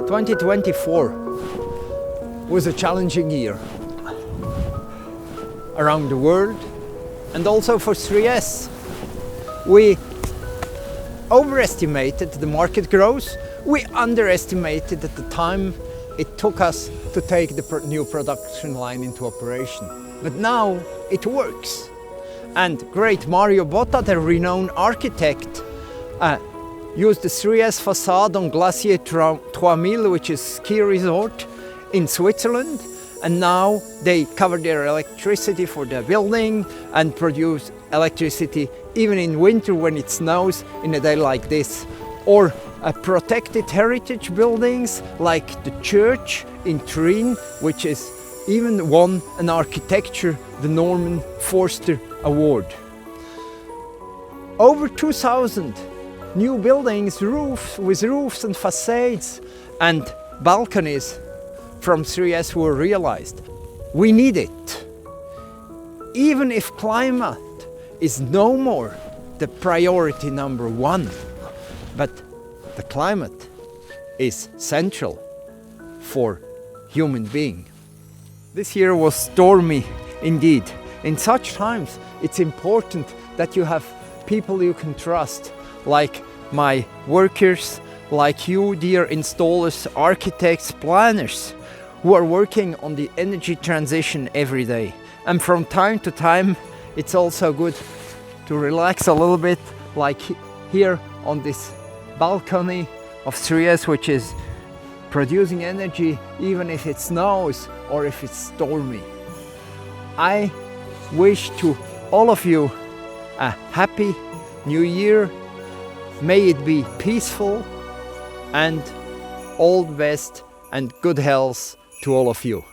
2024 was a challenging year around the world and also for 3S. We overestimated the market growth. We underestimated at the time it took us to take the new production line into operation. But now it works. And great Mario Botta, the renowned architect, used the 3S facade on Glacier 3000, which is a ski resort in Switzerland. And now they cover their electricity for the building and produce electricity even in winter when it snows in a day like this. Or protected heritage buildings like the church in Turin, which is even won an architecture, the Norman Forster Award. Over 2,000 new buildings, with roofs and facades and balconies from 3S were realized. We need it. Even if climate is no more the priority number one, but the climate is central for human being. This year was stormy indeed. In such times, it's important that you have people you can trust, like my workers, like you, dear installers, architects, planners, who are working on the energy transition every day. And from time to time, it's also good to relax a little bit, like here on this balcony of 3S, which is producing energy even if it snows or if it's stormy. I wish to all of you a happy new year. May it be peaceful, and all the best and good health to all of you.